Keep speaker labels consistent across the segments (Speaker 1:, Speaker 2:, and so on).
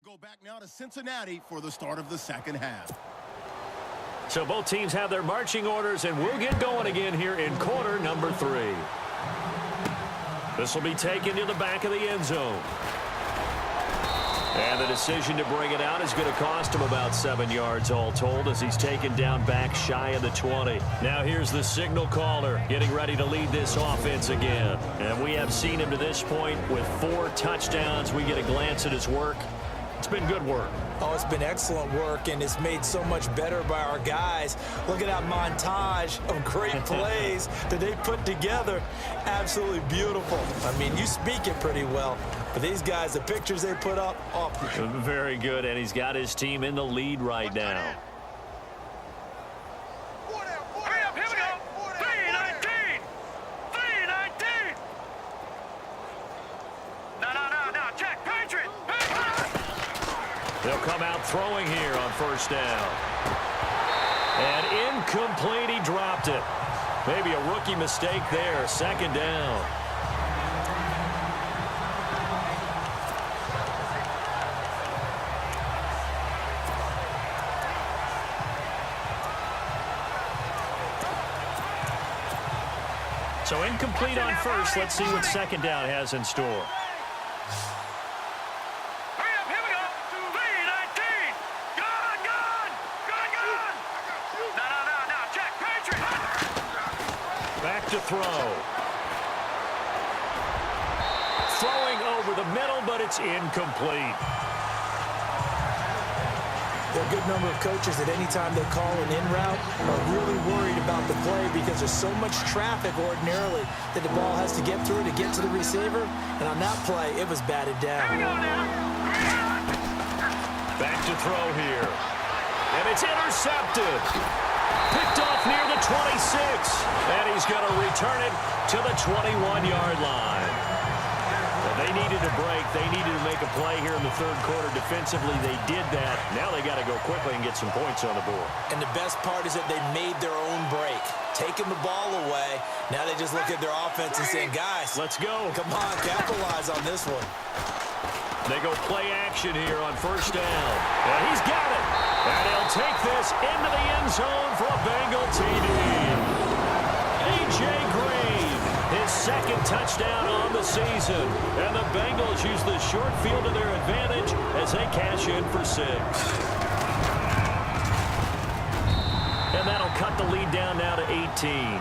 Speaker 1: go back now to Cincinnati for the start of the second half.
Speaker 2: So both teams have their marching orders, and we'll get going again here in quarter number 3. This will be taken to the back of the end zone. And the decision to bring it out is going to cost him about 7 yards all told as he's taken down back shy of the 20. Now here's the signal caller getting ready to lead this offense again. And we have seen him to this point with 4 touchdowns. We get a glance at his work. It's been good work.
Speaker 3: Oh, it's been excellent work, and it's made so much better by our guys. Look at that montage of great plays that they put together. Absolutely beautiful. I mean, you speak it pretty well, but these guys, the pictures they put up, oh.
Speaker 2: Very good, and he's got his team in the lead right now. They'll come out throwing here on first down. And incomplete, he dropped it. Maybe a rookie mistake there, second down. So incomplete on first. Let's see what second down has in store. To throw. Throwing over the middle, but it's incomplete.
Speaker 3: There are a good number of coaches that anytime they call an in route are really worried about the play because there's so much traffic ordinarily that the ball has to get through to get to the receiver. And on that play, it was batted down.
Speaker 2: Back to throw here. And it's intercepted. Picked off near the 26, and he's going to return it to the 21-yard line. Well, they needed a break. They needed to make a play here in the third quarter. Defensively, they did that. Now they got to go quickly and get some points on the board.
Speaker 3: And the best part is that they made their own break, taking the ball away. Now they just look at their offense and saying, guys,
Speaker 2: let's go.
Speaker 3: Come on, capitalize on this one.
Speaker 2: They go play action here on first down. And he's got it. And he'll take this into the end zone for a Bengal TD. A.J. Green, his second touchdown on the season. And the Bengals use the short field to their advantage as they cash in for 6. And that'll cut the lead down now to 18.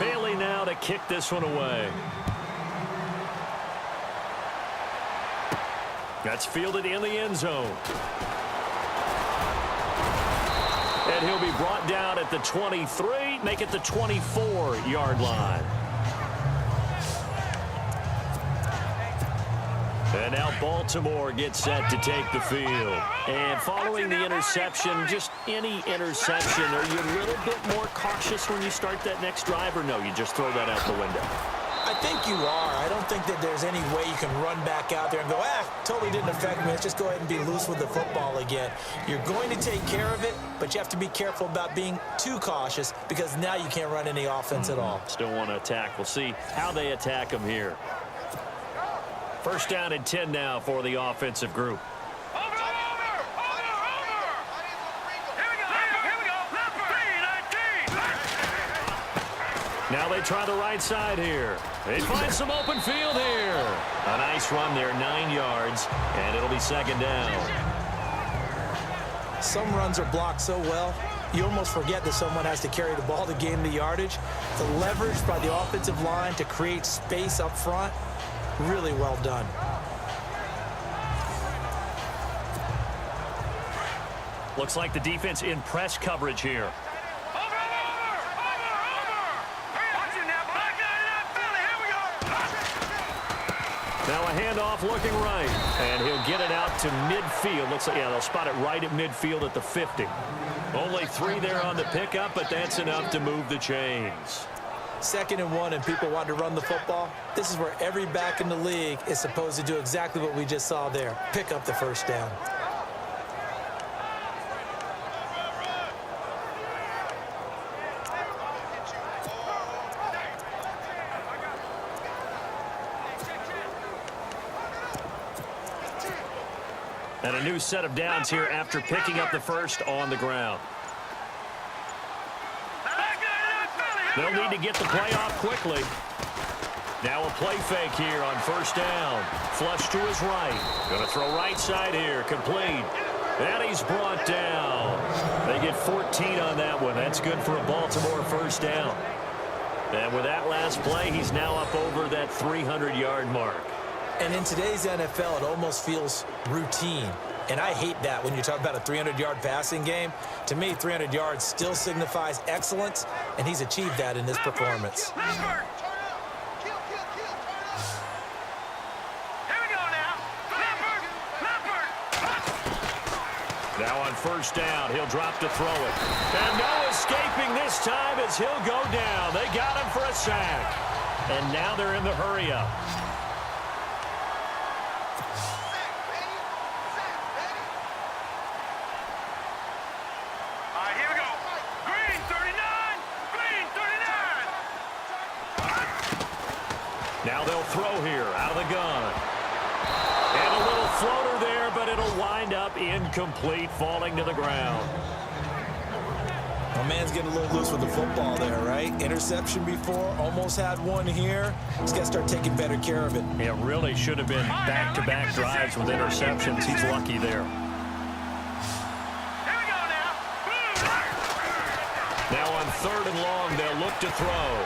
Speaker 2: Bailey now to kick this one away. That's fielded in the end zone. And he'll be brought down at the 23, make it the 24-yard line. And now Baltimore gets set to take the field. And following the interception, just any interception, are you a little bit more cautious when you start that next drive, or no, you just throw that out the window?
Speaker 3: I think you are. I don't think that there's any way you can run back out there and go, totally didn't affect me. Let's just go ahead and be loose with the football again. You're going to take care of it, but you have to be careful about being too cautious because now you can't run any offense at all.
Speaker 2: Still want to attack. We'll see how they attack them here. First down and 10 now for the offensive group. Now they try the right side here. They find some open field here. A nice run there, 9 yards, and it'll be second down.
Speaker 3: Some runs are blocked so well, you almost forget that someone has to carry the ball to gain the yardage. The leverage by the offensive line to create space up front, really well done.
Speaker 2: Looks like the defense in press coverage here. Now a handoff looking right, and he'll get it out to midfield. Looks like, yeah, they'll spot it right at midfield at the 50. Only 3 there on the pickup, but that's enough to move the chains.
Speaker 3: 2nd and 1, and people want to run the football. This is where every back in the league is supposed to do exactly what we just saw there. Pick up the first down.
Speaker 2: And a new set of downs here after picking up the first on the ground. They'll need to get the play off quickly. Now a play fake here on first down. Flush to his right. Going to throw right side here. Complete. And he's brought down. They get 14 on that one. That's good for a Baltimore first down. And with that last play, he's now up over that 300-yard mark.
Speaker 3: And in today's NFL, it almost feels routine. And I hate that when you talk about a 300-yard passing game. To me, 300 yards still signifies excellence, and he's achieved that in this performance.
Speaker 2: Now on first down, he'll drop to throw it. And no escaping this time as he'll go down. They got him for a sack. And now they're in the hurry-up.
Speaker 4: Here we go. Green 39. Green 39.
Speaker 2: Now they'll throw here out of the gun. And a little floater there, but it'll wind up incomplete, falling to the ground.
Speaker 3: My man's getting a little loose with the football there, right? Interception before, almost had one here. He's got to start taking better care of it.
Speaker 2: It really should have been back-to-back drives with interceptions. He's lucky there.
Speaker 4: Here we go now.
Speaker 2: Now on third and long, they'll look to throw.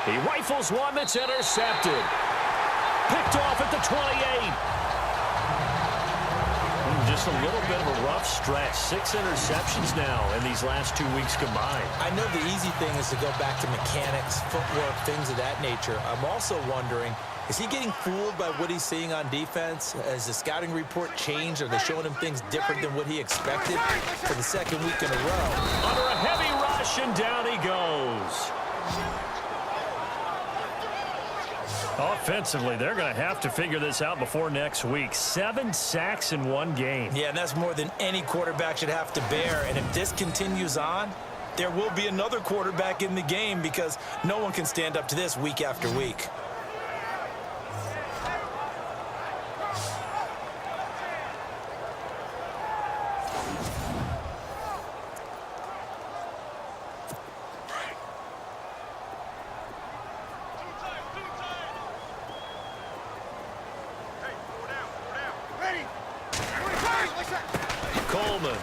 Speaker 2: He rifles one that's intercepted. Picked off at the 28. Just a little bit of a rough stretch. 6 interceptions now in these last 2 weeks combined.
Speaker 3: I know the easy thing is to go back to mechanics, footwork, things of that nature. I'm also wondering, is he getting fooled by what he's seeing on defense? Has the scouting report changed? Are they showing him things different than what he expected for the second week in a row?
Speaker 2: Under a heavy rush, and down he goes. Offensively, they're going to have to figure this out before next week. 7 sacks in one game.
Speaker 3: Yeah, and that's more than any quarterback should have to bear. And if this continues on, there will be another quarterback in the game because no one can stand up to this week after week.
Speaker 2: Coleman.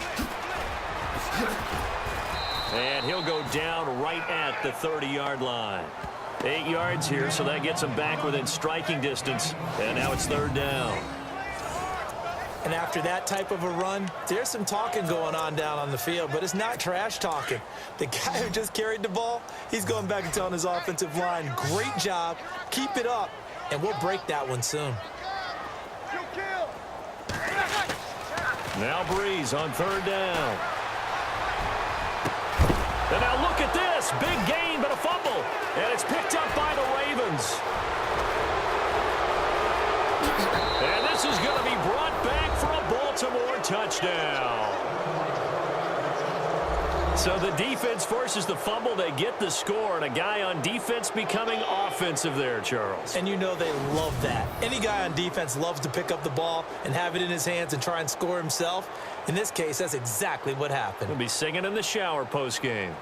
Speaker 2: And he'll go down right at the 30-yard line. 8 yards here, so that gets him back within striking distance. And now it's third down.
Speaker 3: And after that type of a run, there's some talking going on down on the field, but it's not trash talking. The guy who just carried the ball, he's going back and telling his offensive line, great job, keep it up, and we'll break that one soon.
Speaker 2: Now Breeze on third down. And now look at this. Big gain, but a fumble. And it's picked up by the Ravens. And this is going to be brought back for a Baltimore touchdown. So the defense forces the fumble. They get the score, and a guy on defense becoming offensive there, Charles.
Speaker 3: And you know they love that. Any guy on defense loves to pick up the ball and have it in his hands and try and score himself. In this case, that's exactly what happened.
Speaker 2: He'll be singing in the shower post-game.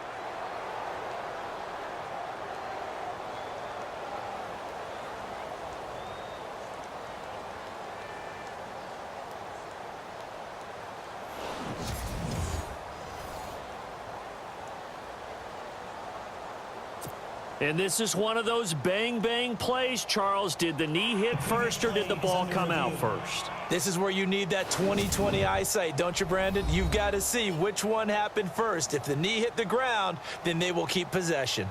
Speaker 2: And this is one of those bang-bang plays, Charles. Did the knee hit first or did the ball come out first?
Speaker 3: This is where you need that 20/20 eyesight, don't you, Brandon? You've got to see which one happened first. If the knee hit the ground, then they will keep possession.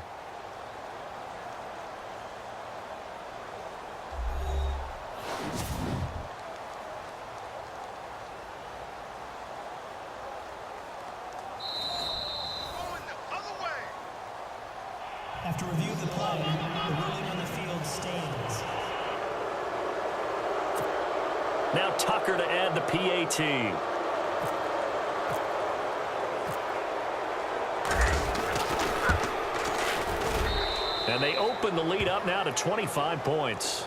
Speaker 5: After review of the play, the ruling on the field stands.
Speaker 2: Now Tucker to add the PAT. And they open the lead up now to 25 points.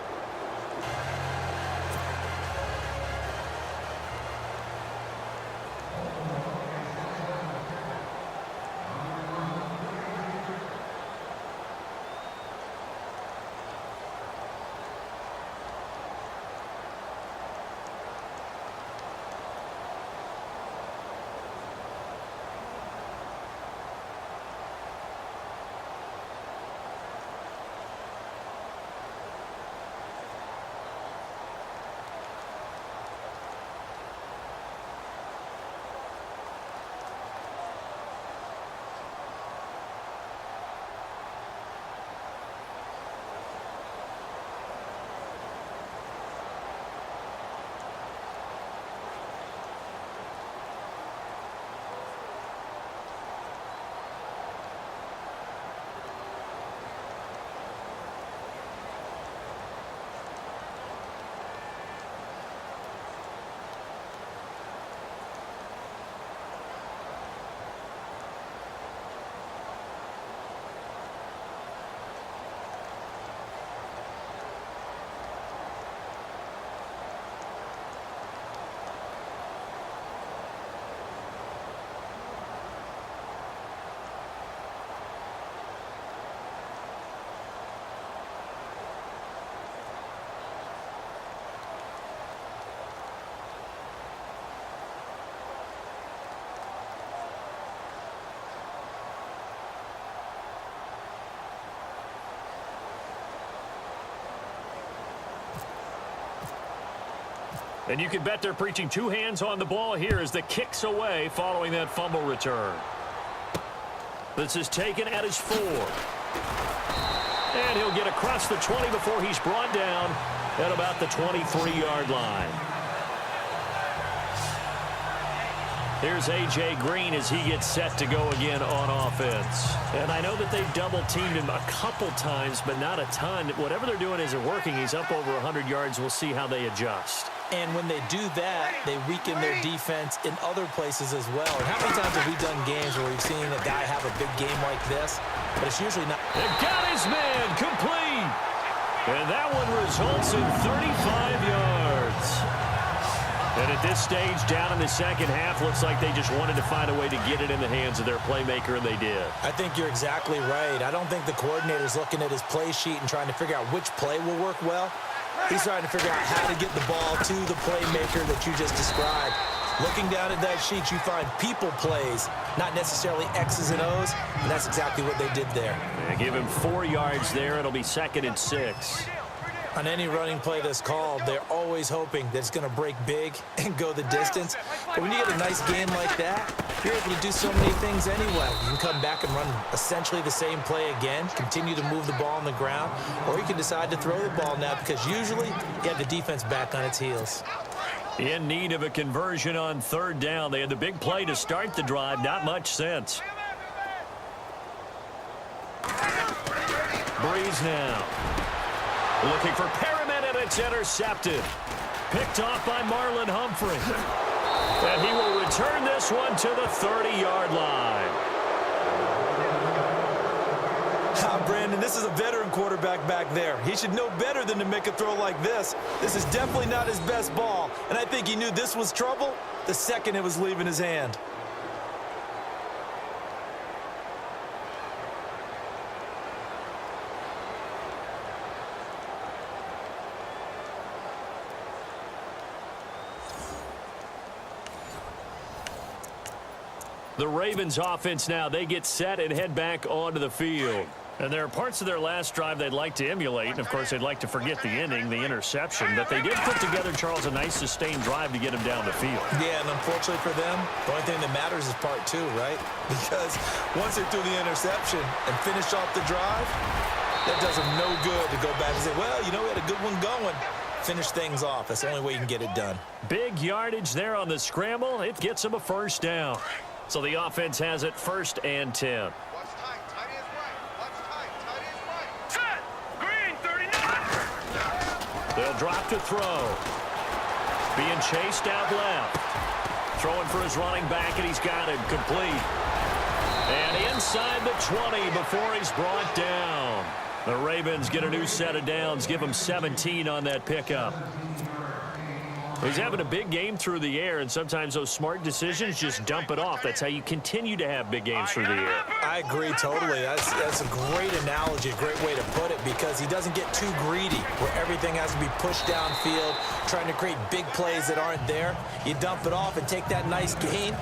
Speaker 2: And you can bet they're preaching two hands on the ball here as the kick's away following that fumble return. This is taken at his 4. And he'll get across the 20 before he's brought down at about the 23-yard line. Here's A.J. Green as he gets set to go again on offense. And I know that they've double-teamed him a couple times, but not a ton. Whatever they're doing isn't working. He's up over 100 yards. We'll see how they adjust.
Speaker 3: And when they do that, they weaken their defense in other places as well. And how many times have we done games where we've seen a guy have a big game like this, but it's usually not.
Speaker 2: They got his man complete. And that one results in 35 yards. And at this stage, down in the second half, looks like they just wanted to find a way to get it in the hands of their playmaker, and they did.
Speaker 3: I think you're exactly right. I don't think the coordinator's looking at his play sheet and trying to figure out which play will work well. He's trying to figure out how to get the ball to the playmaker that you just described. Looking down at that sheet, you find people plays, not necessarily X's and O's, and that's exactly what they did there.
Speaker 2: They give him 4 yards there. It'll be 2nd and 6.
Speaker 3: On any running play that's called, they're always hoping that it's going to break big and go the distance. But when you get a nice game like that, you're able to do so many things anyway. You can come back and run essentially the same play again, continue to move the ball on the ground, or you can decide to throw the ball now because usually you have the defense back on its heels.
Speaker 2: In need of a conversion on 3rd down. They had the big play to start the drive. Not much sense. Breeze now. Looking for Perriman, and it's intercepted. Picked off by Marlon Humphrey. And he will return this one to the 30-yard line.
Speaker 3: Brandon, this is a veteran quarterback back there. He should know better than to make a throw like this. This is definitely not his best ball. And I think he knew this was trouble the second it was leaving his hand.
Speaker 2: The Ravens offense now, they get set and head back onto the field. And there are parts of their last drive they'd like to emulate. And, of course, they'd like to forget the inning, the interception. But they did put together, Charles, a nice sustained drive to get him down the field.
Speaker 3: Yeah, and unfortunately for them, the only thing that matters is part 2, right? Because once they threw the interception and finished off the drive, that does them no good to go back and say, well, you know, we had a good one going. Finish things off. That's the only way you can get it done.
Speaker 2: Big yardage there on the scramble. It gets them a 1st down. So the offense has it 1st and 10.
Speaker 4: Set. Green, 39.
Speaker 2: They'll drop to throw. Being chased out left. Throwing for his running back, and he's got him complete. And inside the 20 before he's brought down. The Ravens get a new set of downs. Give him 17 on that pickup. He's having a big game through the air, and sometimes those smart decisions just dump it off. That's how you continue to have big games through the air.
Speaker 3: I agree totally. That's a great analogy, a great way to put it, because he doesn't get too greedy where everything has to be pushed downfield, trying to create big plays that aren't there. You dump it off and take that nice gain,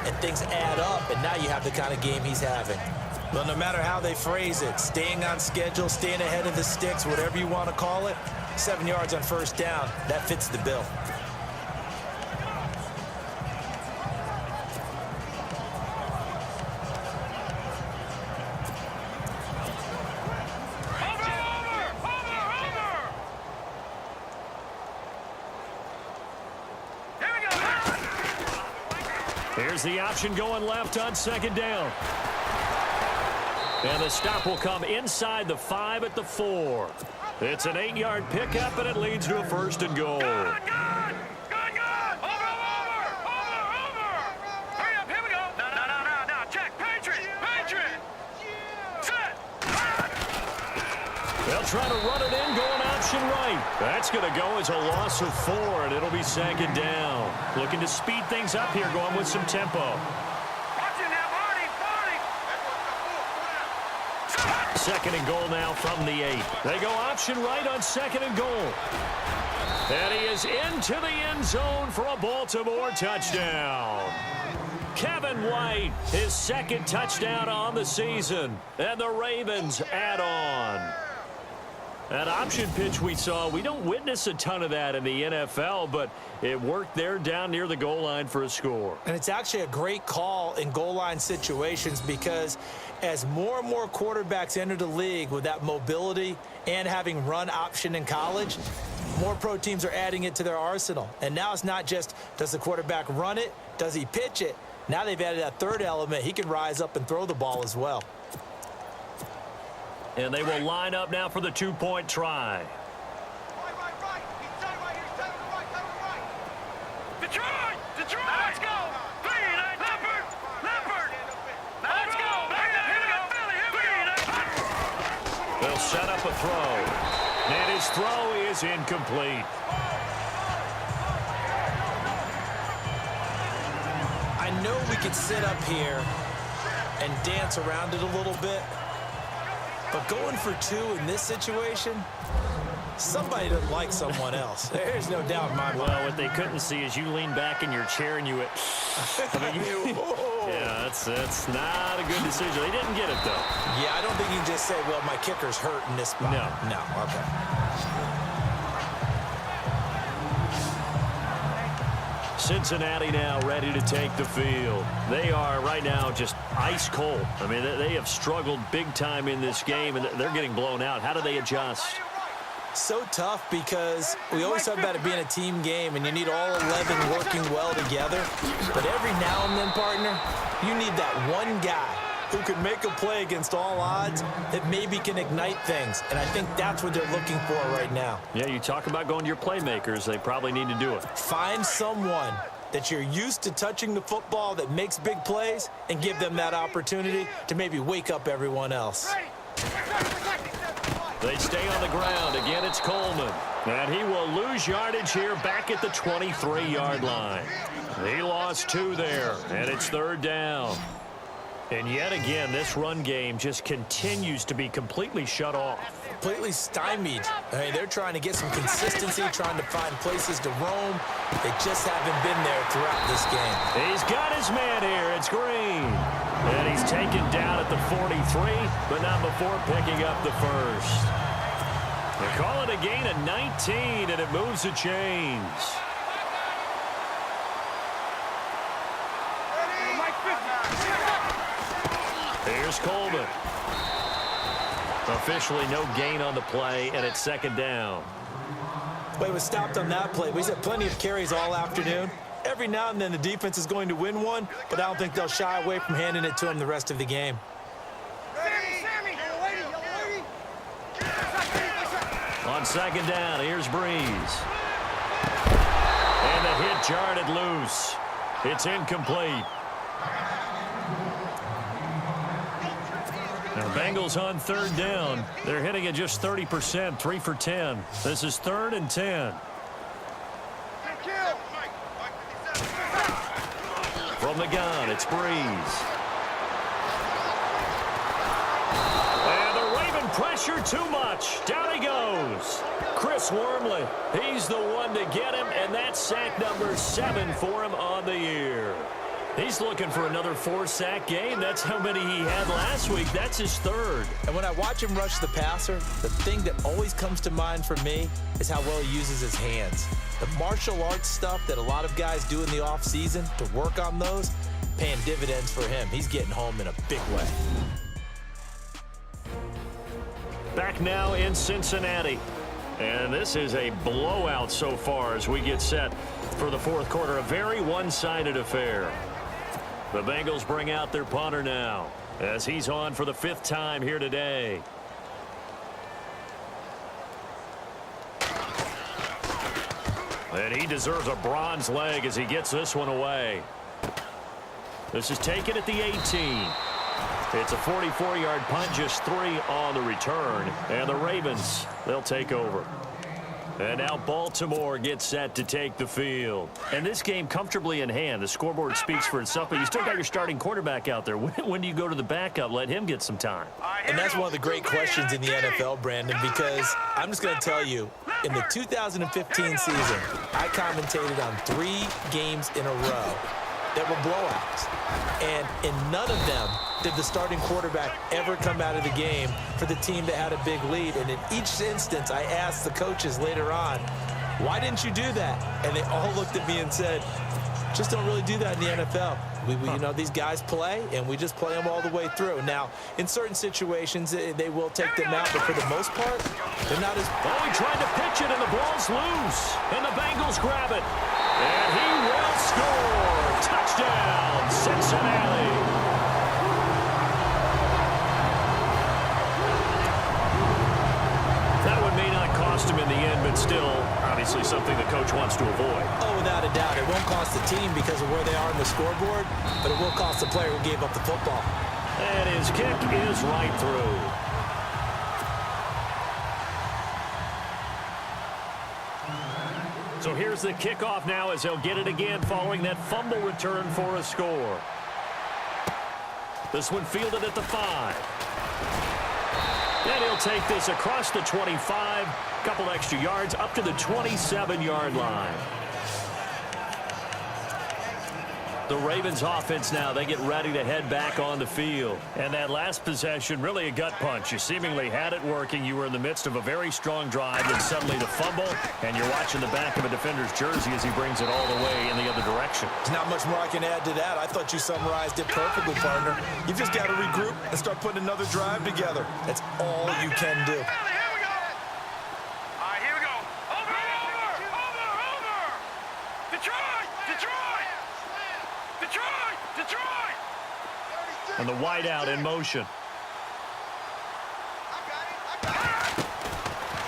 Speaker 3: and things add up, and now you have the kind of game he's having. Well, no matter how they phrase it, staying on schedule, staying ahead of the sticks, whatever you want to call it, 7 yards on 1st down, that fits the bill.
Speaker 2: Here's the option going left on 2nd down. And the stop will come inside the 5 at the 4. It's an 8-yard pickup, and it leads to a 1st and goal.
Speaker 4: Good. Over. Hurry up, here we go. No. Check. Patriot. Set.
Speaker 2: They'll try to run it in, going option right. That's going to go as a loss of 4, and it'll be 2nd down. Looking to speed things up here, going with some tempo.
Speaker 4: Watching now, Barney.
Speaker 2: 2nd and goal now from the 8. They go option right on 2nd and goal. And he is into the end zone for a Baltimore touchdown. Kevin White, his 2nd touchdown on the season. And the Ravens add on. That option pitch we saw, we don't witness a ton of that in the NFL, but it worked there down near the goal line for a score.
Speaker 3: And it's actually a great call in goal line situations because as more and more quarterbacks enter the league with that mobility and having run option in college, more pro teams are adding it to their arsenal. And now it's not just, does the quarterback run it? Does he pitch it? Now they've added that third element. He can rise up and throw the ball as well.
Speaker 2: And they will line up now for the two-point try.
Speaker 4: Detroit! Detroit! Let's go! Leopard! Leopard! Let's go!
Speaker 2: They'll set up a throw. And his throw is incomplete.
Speaker 3: I know we could sit up here and dance around it a little bit, but going for two in this situation, somebody doesn't like someone else. There's no doubt in my mind.
Speaker 2: Well, what they couldn't see is you lean back in your chair and you went, yeah, that's not a good decision. They didn't get it, though.
Speaker 3: Yeah, I don't think you can just say, well, my kicker's hurt in this spot. No, okay.
Speaker 2: Cincinnati now ready to take the field. They are right now just ice cold. I mean, they have struggled big time in this game, and they're getting blown out. How do they adjust?
Speaker 3: So tough because we always talk about it being a team game, and you need all 11 working well together. But every now and then, partner, you need that one guy who can make a play against all odds that maybe can ignite things. And I think that's what they're looking for right now.
Speaker 2: Yeah, you talk about going to your playmakers. They probably need to do it.
Speaker 3: Find someone that you're used to touching the football that makes big plays and give them that opportunity to maybe wake up everyone else.
Speaker 2: They stay on the ground. Again, it's Coleman. And he will lose yardage here back at the 23-yard line. He lost 2 there, and it's third down. And yet again, this run game just continues to be completely shut off.
Speaker 3: Completely stymied. I mean, they're trying to get some consistency, trying to find places to roam. They just haven't been there throughout this game.
Speaker 2: He's got his man here. It's Green. And he's taken down at the 43, but not before picking up the first. They call it a gain of 19, and it moves the chains. Here's Coleman. Officially no gain on the play, and it's second down.
Speaker 3: Well, he was stopped on that play. He's had plenty of carries all afternoon. Every now and then the defense is going to win one, but I don't think they'll shy away from handing it to him the rest of the game.
Speaker 2: On second down, here's Breeze. And the hit jarred it loose. It's incomplete. Now, Bengals on third down. They're hitting at just 30%, 3 for 10. This is 3rd and 10. From the gun, it's Breeze. And the Raven pressure too much. Down he goes. Chris Wormley, he's the one to get him, and that's sack number 7 for him on the year. He's looking for another 4-sack game. That's how many he had last week. That's his 3rd.
Speaker 3: And when I watch him rush the passer, the thing that always comes to mind for me is how well he uses his hands. The martial arts stuff that a lot of guys do in the offseason to work on those, paying dividends for him. He's getting home in a big way.
Speaker 2: Back now in Cincinnati. And this is a blowout so far as we get set for the 4th quarter. A very one-sided affair. The Bengals bring out their punter now as he's on for the 5th time here today. And he deserves a bronze leg as he gets this one away. This is taken at the 18. It's a 44-yard punt, just 3 on the return. And the Ravens, they'll take over. And now Baltimore gets set to take the field. And this game comfortably in hand. The scoreboard speaks for itself, but you still got your starting quarterback out there. When do you go to the backup? Let him get some time.
Speaker 3: And that's one of the great questions in the NFL, Brandon, because I'm just going to tell you, in the 2015 season, I commentated on 3 games in a row that were blowouts. And in none of them did the starting quarterback ever come out of the game for the team that had a big lead. And in each instance, I asked the coaches later on, why didn't you do that? And they all looked at me and said, just don't really do that in the NFL. You know, these guys play, and we just play them all the way through. Now, in certain situations, they will take them out, but for the most part, they're not as...
Speaker 2: Oh, he tried to pitch it, and the ball's loose. And the Bengals grab it. And he will score. Touchdown, Cincinnati. That one may not cost him in the end, but still, obviously something the coach wants to avoid.
Speaker 3: Oh, without a doubt. It won't cost the team because of where they are on the scoreboard, but it will cost the player who gave up the football.
Speaker 2: And his kick is right through. So here's the kickoff now as they'll get it again following that fumble return for a score. This one fielded at the 5. And he'll take this across the 25, couple extra yards up to the 27-yard line. The Ravens offense now, they get ready to head back on the field. And that last possession, really a gut punch. You seemingly had it working. You were in the midst of a very strong drive, then suddenly the fumble, and you're watching the back of a defender's jersey as he brings it all the way in the other direction.
Speaker 3: There's not much more I can add to that. I thought you summarized it perfectly, partner. You've just got to regroup and start putting another drive together. That's all you can do.
Speaker 2: And the wideout in motion.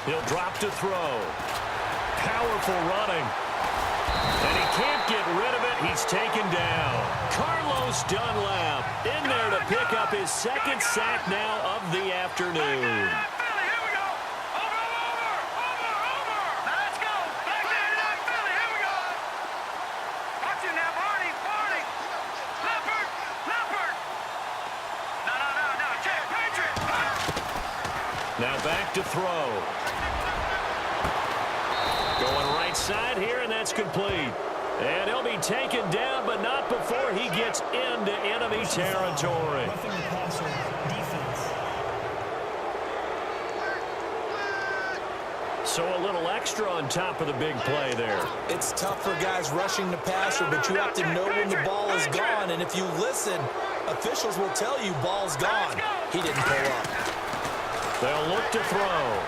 Speaker 2: He'll drop to throw. Powerful running. And he can't get rid of it. He's taken down. Carlos Dunlap in there to pick up his second sack now of the afternoon. Now back to throw. Going right side here, and that's complete. And he'll be taken down, but not before he gets into enemy territory.
Speaker 5: Roughing the passer, defense.
Speaker 2: So a little extra on top of the big play there.
Speaker 3: It's tough for guys rushing the passer, but you have to know when the ball is gone. And if you listen, officials will tell you ball's gone. He didn't pull up.
Speaker 2: They'll look to throw.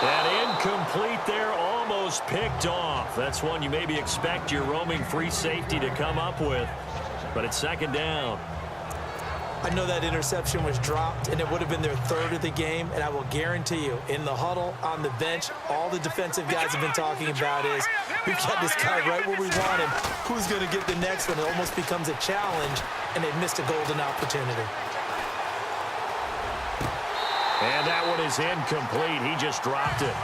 Speaker 2: And incomplete there, almost picked off. That's one you maybe expect your roaming free safety to come up with. But it's second down.
Speaker 3: I know that interception was dropped, and it would have been their third of the game. And I will guarantee you, in the huddle, on the bench, all the defensive guys have been talking about is, we've got this guy right where we want him. Who's going to get the next one? It almost becomes a challenge, and they've missed a golden opportunity.
Speaker 2: And that one is incomplete. He just dropped it.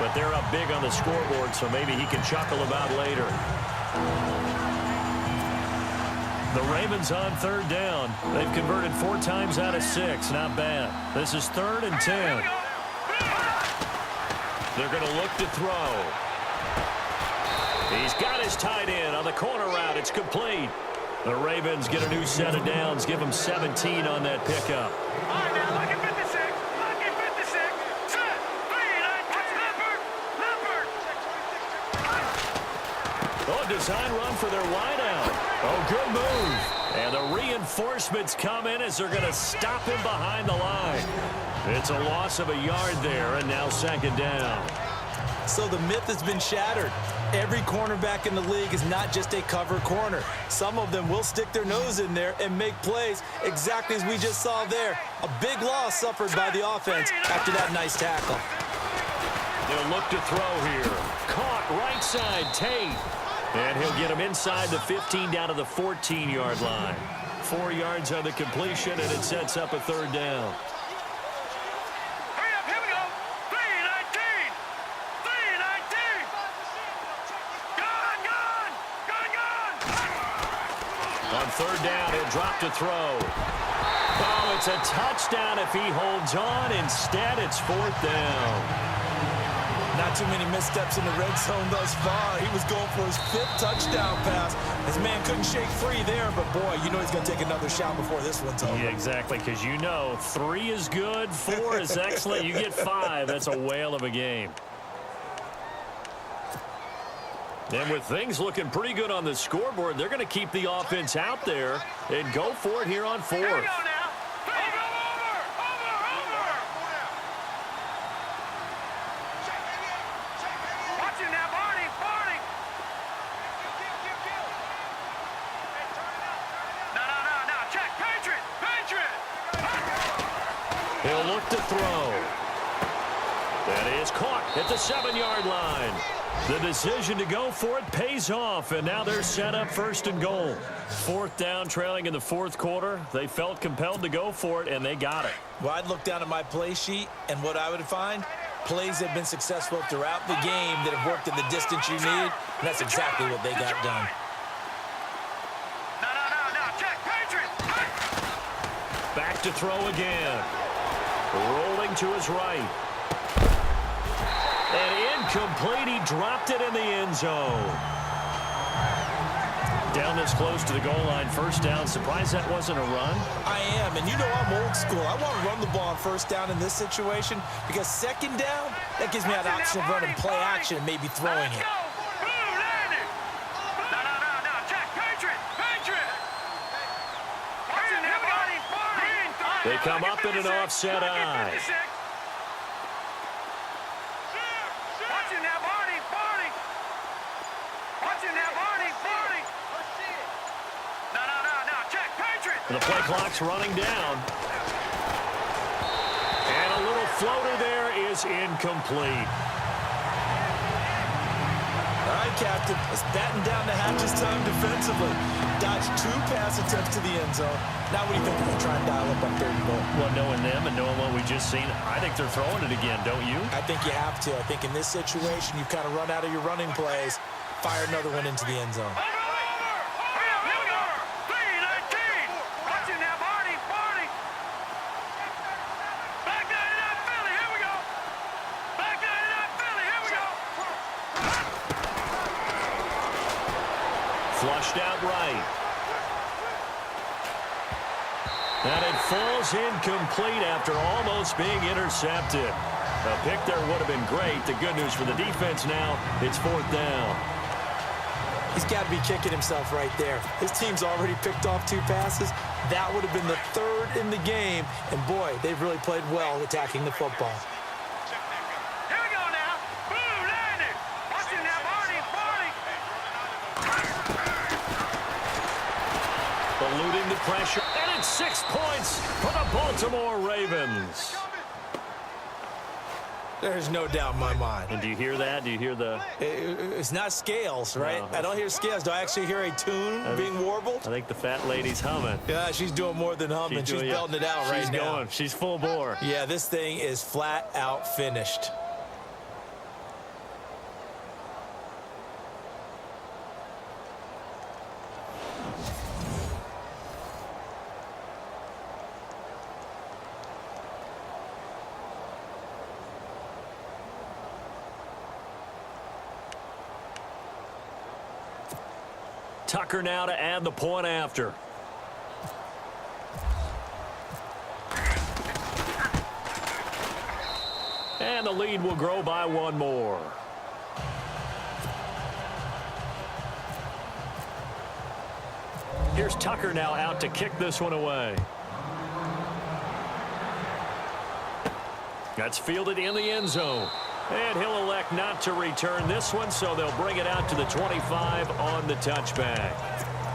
Speaker 2: But they're up big on the scoreboard, so maybe he can chuckle about later. The Ravens on third down. They've converted 4 times out of 6. Not bad. This is 3rd and 10. They're going to look to throw. He's got his tight end on the corner route. It's complete. The Ravens get a new set of downs. Give them 17 on that pickup.
Speaker 4: All right, now look at 56.
Speaker 2: Oh, design run for their wideout. Oh, good move. And the reinforcements come in as they're going to stop him behind the line. It's a loss of a yard there, and now second down.
Speaker 3: So the myth has been shattered. Every cornerback in the league is not just a cover corner. Some of them will stick their nose in there and make plays exactly as we just saw there. A big loss suffered by the offense after that nice tackle.
Speaker 2: They'll look to throw here. Caught right side, Tate. And he'll get him inside the 15 down to the 14-yard line. 4 yards on the completion, and it sets up a third down.
Speaker 4: Hurry up, here we go. 3-19. 3-19. Gone.
Speaker 2: On third down, he'll drop to throw. Oh, it's a touchdown if he holds on. Instead, it's 4th down.
Speaker 3: Not too many missteps in the red zone thus far. He was going for his 5th touchdown pass. His man couldn't shake free there, but boy, you know he's going to take another shot before this one's over.
Speaker 2: Yeah, exactly, because you know 3 is good, 4 is excellent. You get 5. That's a whale of a game. And with things looking pretty good on the scoreboard, they're going to keep the offense out there and go for it here on 4th.
Speaker 4: Here we go now. Watching that, Barney. No. Check. Patriot.
Speaker 2: He'll look to throw. That is caught at the 7-yard line. The decision to go for it pays off, and now they're set up 1st and goal. 4th down, trailing in the 4th quarter. They felt compelled to go for it, and they got it.
Speaker 3: Well, I'd look down at my play sheet, and what I would find, plays that have been successful throughout the game that have worked in the distance you need, and that's exactly what they got done.
Speaker 4: No. Check. Patriot.
Speaker 2: Back to throw again. Rolling to his right. And incomplete. He dropped it in the end zone. Down this close to the goal line, 1st down. Surprised that wasn't a run?
Speaker 3: I am, and you know I'm old school. I want to run the ball on 1st down in this situation because 2nd down, that gives me an option of running play action and maybe throwing it.
Speaker 4: No. Check. Patriot. Watching that, Barney.
Speaker 2: They come up in an offset eye. The play clock's running down. And a little floater there is incomplete.
Speaker 3: All right, Captain. Let's batten down the hatches time defensively. Dodged 2 pass attempts to the end zone. Now what do you think? We're going to try and dial up on 3rd and goal.
Speaker 2: Well, knowing them and knowing what we just seen, I think they're throwing it again, don't you?
Speaker 3: I think you have to. I think in this situation, you've kind of run out of your running plays. Fire another one into the end zone.
Speaker 2: Flushed out right. And it falls incomplete after almost being intercepted. A pick there would have been great. The good news for the defense now, it's 4th down.
Speaker 3: He's got to be kicking himself right there. His team's already picked off 2 passes. That would have been the 3rd in the game. And boy, they've really played well attacking the football.
Speaker 4: Here we go now. Boom, landed. Watching that, Barney.
Speaker 2: Eluding the pressure, and it's 6 points for the Baltimore Ravens.
Speaker 3: There's no doubt in my mind.
Speaker 2: And do you hear that? Do you hear the...
Speaker 3: It's not scales, right?
Speaker 2: No.
Speaker 3: I don't hear scales. Do I actually hear a tune being warbled?
Speaker 2: I think the fat lady's humming.
Speaker 3: Yeah, she's doing more than humming. She's belting it out right now.
Speaker 2: She's going. She's full bore.
Speaker 3: Yeah, this thing is flat out finished.
Speaker 2: Tucker now to add the point after. And the lead will grow by 1 more. Here's Tucker now out to kick this one away. That's fielded in the end zone. And he'll elect not to return this one, so they'll bring it out to the 25 on the touchback.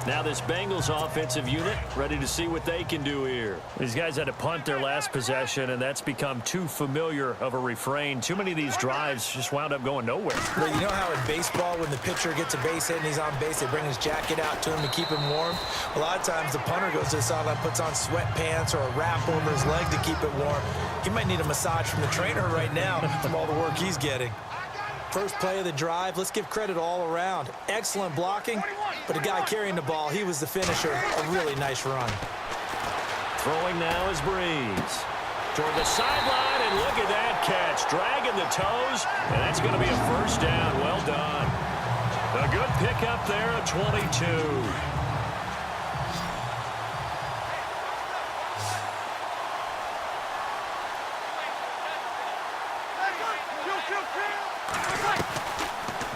Speaker 2: Now this Bengals offensive unit ready to see what they can do here. These guys had to punt their last possession, and that's become too familiar of a refrain. Too many of these drives just wound up going nowhere.
Speaker 3: Well, you know how in baseball, when the pitcher gets a base hit and he's on base, they bring his jacket out to him to keep him warm? A lot of times the punter goes to the sideline, puts on sweatpants or a wrap over his leg to keep it warm. He might need a massage from the trainer right now from all the work he's getting. First play of the drive, let's give credit all around. Excellent blocking, but the guy carrying the ball, he was the finisher. A really nice run.
Speaker 2: Throwing now is Breeze. Toward the sideline, and look at that catch. Dragging the toes, and that's going to be a first down. Well done. A good pickup there at 22.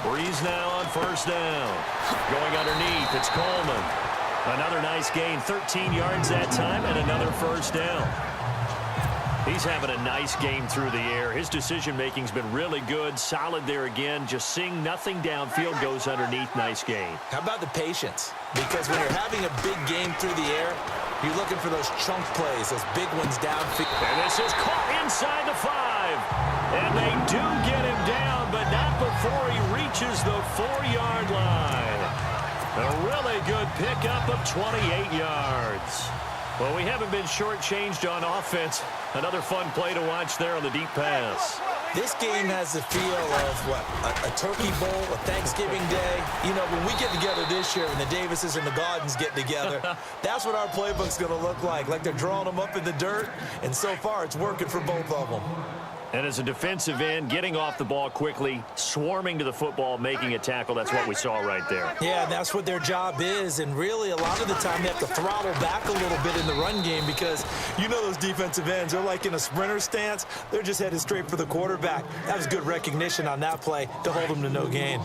Speaker 2: Breeze now on first down. Going underneath, it's Coleman. Another nice gain, 13 yards that time, and another first down. He's having a nice game through the air. His decision-making's been really good, solid there again. Just seeing nothing downfield, goes underneath. Nice gain.
Speaker 3: How about the patience? Because when you're having a big game through the air, you're looking for those chunk plays, those big ones downfield.
Speaker 2: And this is caught inside the 5. And they do get him down, but not before he reaches the 4-yard line. A really good pickup of 28 yards. Well, we haven't been shortchanged on offense. Another fun play to watch there on the deep pass.
Speaker 3: This game has the feel of, what, a turkey bowl, a Thanksgiving day. You know, when we get together this year and the Davises and the Gaudens get together, that's what our playbook's going to look like they're drawing them up in the dirt, and so far it's working for both of them.
Speaker 2: And as a defensive end, getting off the ball quickly, swarming to the football, making a tackle, that's what we saw right there.
Speaker 3: Yeah, that's what their job is, and really a lot of the time they have to throttle back a little bit in the run game because you know those defensive ends, they're like in a sprinter stance. They're just headed straight for the quarterback. That was good recognition on that play to hold them to no gain.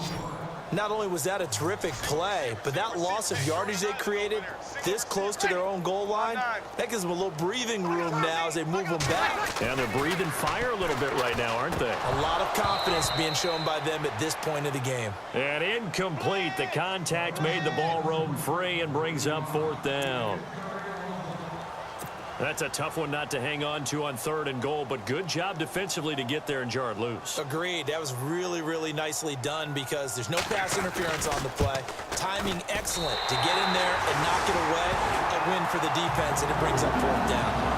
Speaker 3: Not only was that a terrific play, but that loss of yardage they created this close to their own goal line, that gives them a little breathing room now as they move them back.
Speaker 2: And they're breathing fire a little bit right now, aren't they?
Speaker 3: A lot of confidence being shown by them at this point of the game.
Speaker 2: And incomplete. The contact made the ball roam free and brings up 4th down. That's a tough one not to hang on to on 3rd and goal, but good job defensively to get there and jar it loose.
Speaker 3: Agreed. That was really, really nicely done because there's no pass interference on the play. Timing excellent to get in there and knock it away. A win for the defense, and it brings up 4th down.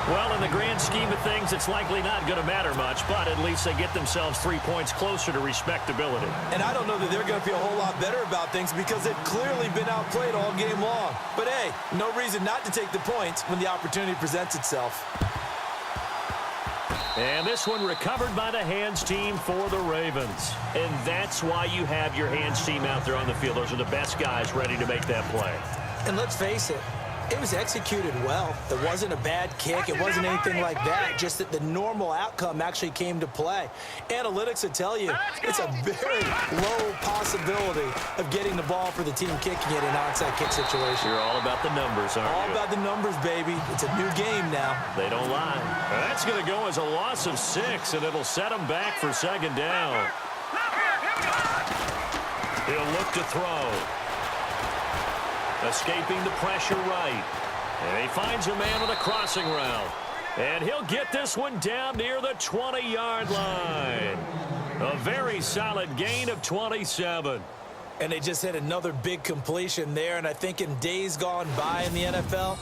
Speaker 2: Well, in the grand scheme of things, it's likely not going to matter much, but at least they get themselves 3 points closer to respectability.
Speaker 3: And I don't know that they're going to feel a whole lot better about things because they've clearly been outplayed all game long. But, hey, no reason not to take the points when the opportunity presents itself.
Speaker 2: And this one recovered by the hands team for the Ravens. And that's why you have your hands team out there on the field. Those are the best guys ready to make that play.
Speaker 3: And let's face it, it was executed well. There wasn't a bad kick. It wasn't anything like that. Just that the normal outcome actually came to play. Analytics will tell you it's a very low possibility of getting the ball for the team kicking it in an onside kick situation.
Speaker 2: You're all about the numbers, aren't you?
Speaker 3: All about the numbers, baby. It's a new game now.
Speaker 2: They don't lie. And that's going to go as a loss of 6, and it'll set them back for 2nd down. He'll look to throw. Escaping the pressure right. And he finds a man with a crossing route. And he'll get this one down near the 20-yard line. A very solid gain of 27.
Speaker 3: And they just hit another big completion there. And I think in days gone by in the NFL,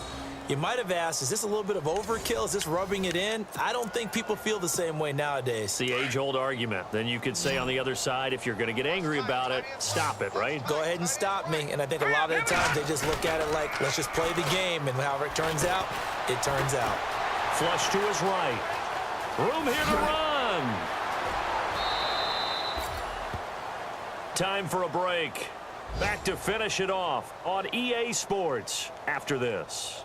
Speaker 3: you might have asked, is this a little bit of overkill? Is this rubbing it in? I don't think people feel the same way nowadays.
Speaker 2: It's the age-old argument. Then you could say on the other side, if you're going to get angry about it, stop it, right?
Speaker 3: Go ahead and stop me. And I think a lot of the times they just look at it like, let's just play the game. And however it turns out, it turns out.
Speaker 2: Flush to his right. Room here to run. Time for a break. Back to finish it off on EA Sports after this.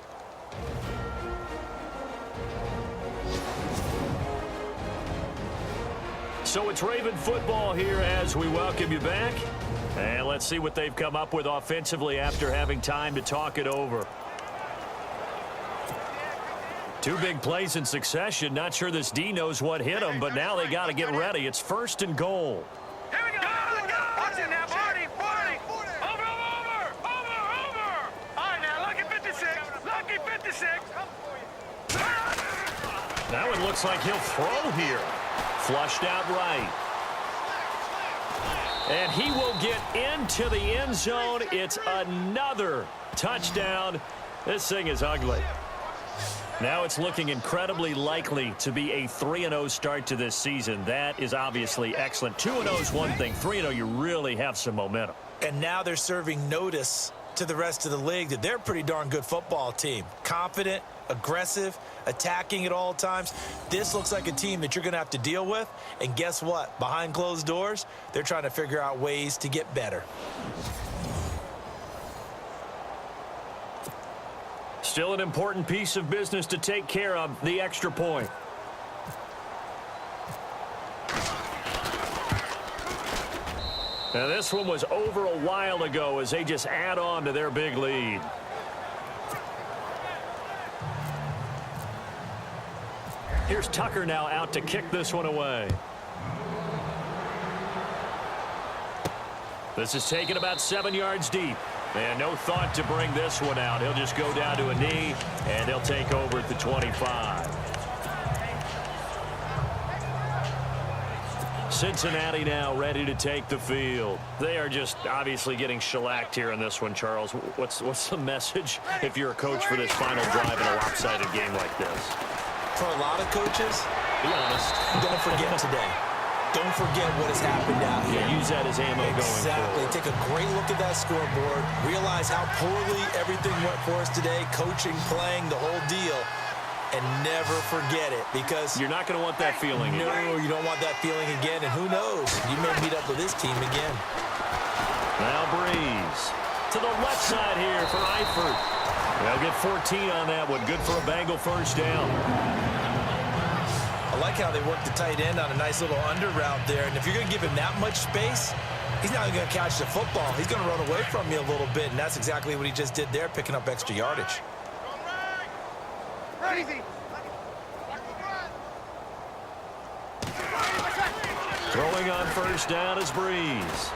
Speaker 2: So it's Raven football here as we welcome you back. And let's see what they've come up with offensively after having time to talk it over. 2 big plays in succession. Not sure this D knows what hit him, but now they got to get ready. It's 1st and goal.
Speaker 4: Here we go. Watch it now, 40. Over. All right, now, lucky 56. Lucky 56.
Speaker 2: Now it looks like he'll throw here. Flushed out right. And he will get into the end zone. It's another touchdown. This thing is ugly. Now it's looking incredibly likely to be a 3-0 start to this season. That is obviously excellent. 2-0 is one thing. 3-0, you really have some momentum.
Speaker 3: And now they're serving notice to the rest of the league that they're a pretty darn good football team. Confident, aggressive, attacking at all times. This looks like a team that you're going to have to deal with. And guess what? Behind closed doors, they're trying to figure out ways to get better.
Speaker 2: Still an important piece of business to take care of, the extra point. Now this one was over a while ago as they just add on to their big lead. Here's Tucker now out to kick this one away. This is taken about 7 yards deep. And no thought to bring this one out. He'll just go down to a knee, and he'll take over at the 25. Cincinnati now ready to take the field. They are just obviously getting shellacked here in this one, Charles. What's the message if you're a coach for this final drive in a lopsided game like this?
Speaker 3: For a lot of coaches,
Speaker 2: be honest,
Speaker 3: don't forget today. Don't forget what has happened out here.
Speaker 2: Yeah, use that as ammo going
Speaker 3: Exactly.
Speaker 2: forward.
Speaker 3: Take a great look at that scoreboard. Realize how poorly everything went for us today. Coaching, playing, the whole deal. And never forget it, because
Speaker 2: you're not going to want that feeling again.
Speaker 3: No, you don't want that feeling again. And who knows? You may meet up with this team again.
Speaker 2: Now Breeze to the left side here for Eifert. They'll get 14 on that one. Good for a Bengal first down.
Speaker 3: I like how they work the tight end on a nice little under route there. And if you're going to give him that much space, he's not going to catch the football. He's going to run away from you a little bit, and that's exactly what he just did there, picking up extra yardage.
Speaker 2: Throwing on first down is Breeze.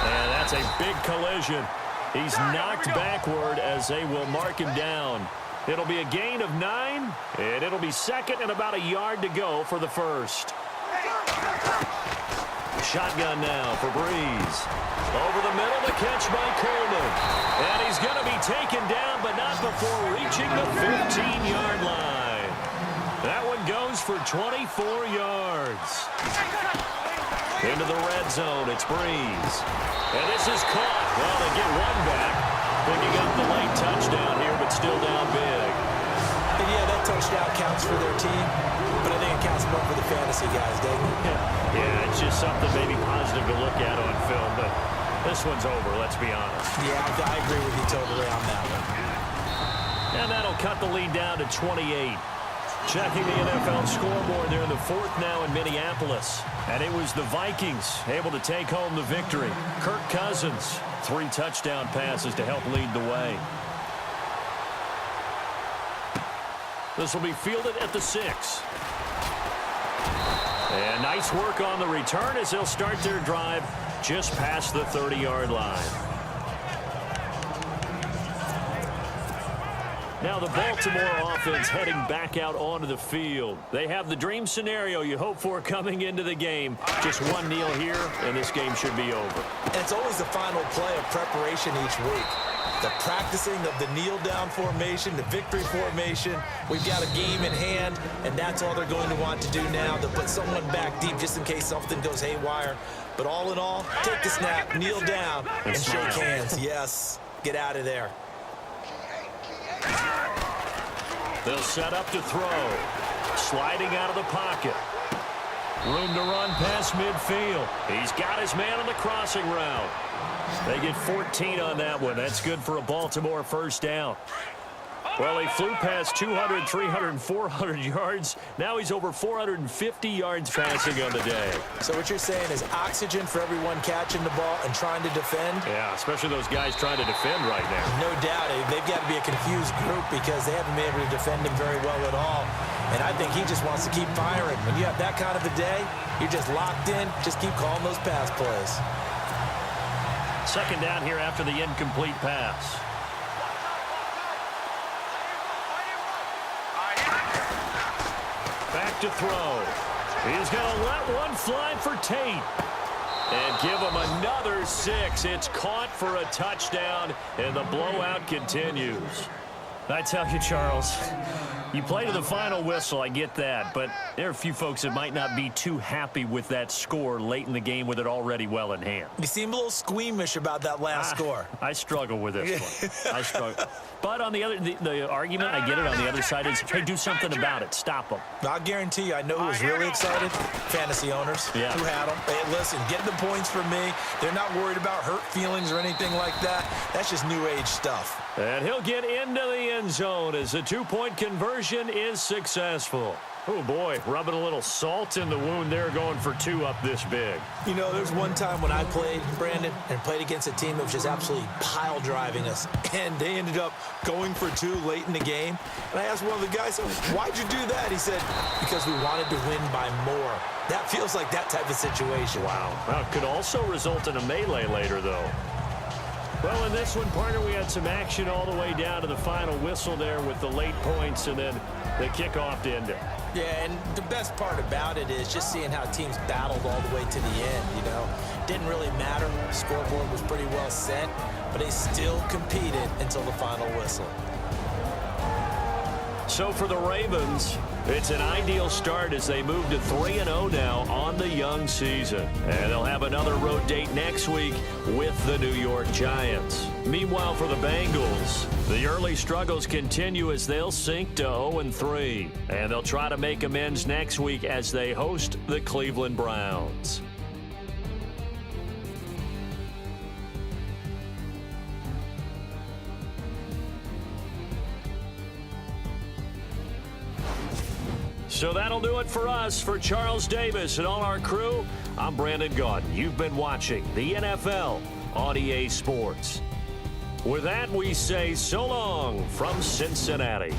Speaker 2: And that's a big collision. He's knocked backward as they will mark him down. It'll be a gain of 9, and it'll be second and about a yard to go for the first. Shotgun now for Breeze. Over the middle, the catch by Coleman. And he's going to be taken down, but not before reaching the 15-yard line. That one goes for 24 yards. Into the red zone, it's Breeze. And this is caught. Well, they get one back. Picking up the late touchdown here, but still down big.
Speaker 3: And yeah, that touchdown counts for their team, but I think it counts more for the fantasy guys, doesn't it?
Speaker 2: Yeah, it's just something maybe positive to look at on film, but this one's over, let's be honest.
Speaker 3: Yeah, I agree with you totally on that one.
Speaker 2: And that'll cut the lead down to 28. Checking the NFL scoreboard, they're in the fourth now in Minneapolis. And it was the Vikings able to take home the victory. Kirk Cousins, 3 touchdown passes to help lead the way. This will be fielded at the 6. And nice work on the return as they'll start their drive just past the 30-yard line. Now the Baltimore offense heading back out onto the field. They have the dream scenario you hope for coming into the game. Just one kneel here, and this game should be over.
Speaker 3: And it's always the final play of preparation each week. The practicing of the kneel-down formation, the victory formation. We've got a game in hand, and that's all they're going to want to do now, to put someone back deep just in case something goes haywire. But all in all, take the snap, kneel down, and shake hands. Yes, get out of there.
Speaker 2: They'll set up to throw. Sliding out of the pocket. Room to run past midfield. He's got his man on the crossing route. They get 14 on that one. That's good for a Baltimore first down. Well, he flew past 200, 300, 400 yards. Now he's over 450 yards passing on the day.
Speaker 3: So what you're saying is oxygen for everyone catching the ball and trying to defend?
Speaker 2: Yeah, especially those guys trying to defend right now.
Speaker 3: No doubt. They've got to be a confused group because they haven't been able to defend him very well at all. And I think he just wants to keep firing. When you have that kind of a day, you're just locked in. Just keep calling those pass plays.
Speaker 2: Second down here after the incomplete pass. Back to throw. He's going to let one fly for Tate. And give him another 6. It's caught for a touchdown, and the blowout continues. I tell you, Charles, You play to the final whistle, I get that, but there are a few folks that might not be too happy with that score late in the game with it already well in hand.
Speaker 3: You seem a little squeamish about that last score.
Speaker 2: I struggle with this one. I struggle. But on the other, the argument, I get it, on the other side is, hey, do something about it. Stop them.
Speaker 3: I'll guarantee you, I know who was really excited. Fantasy owners who had them. Hey, listen, get the points for me. They're not worried about hurt feelings or anything like that. That's just new age stuff.
Speaker 2: And he'll get into the end zone as the two-point conversion is successful. Oh, boy, rubbing a little salt in the wound there, going for two up this big.
Speaker 3: You know, there's one time when I played, Brandon, and played against a team that was just absolutely pile driving us, and they ended up going for two late in the game. And I asked one of the guys, why'd you do that? He said, because we wanted to win by more. That feels like that type of situation.
Speaker 2: Wow. Well, it could also result in a melee later, though. Well, in this one, partner, we had some action all the way down to the final whistle there with the late points and then the kickoff to end it.
Speaker 3: Yeah, and the best part about it is just seeing how teams battled all the way to the end, you know. Didn't really matter. The scoreboard was pretty well set, but they still competed until the final whistle.
Speaker 2: So for the Ravens, it's an ideal start as they move to 3-0 now on the young season. And they'll have another road date next week with the New York Giants. Meanwhile, for the Bengals, the early struggles continue as they'll sink to 0-3. And they'll try to make amends next week as they host the Cleveland Browns. So that'll do it for us. For Charles Davis and all our crew, I'm Brandon Gaudin. You've been watching the NFL on EA Sports. With that, we say so long from Cincinnati.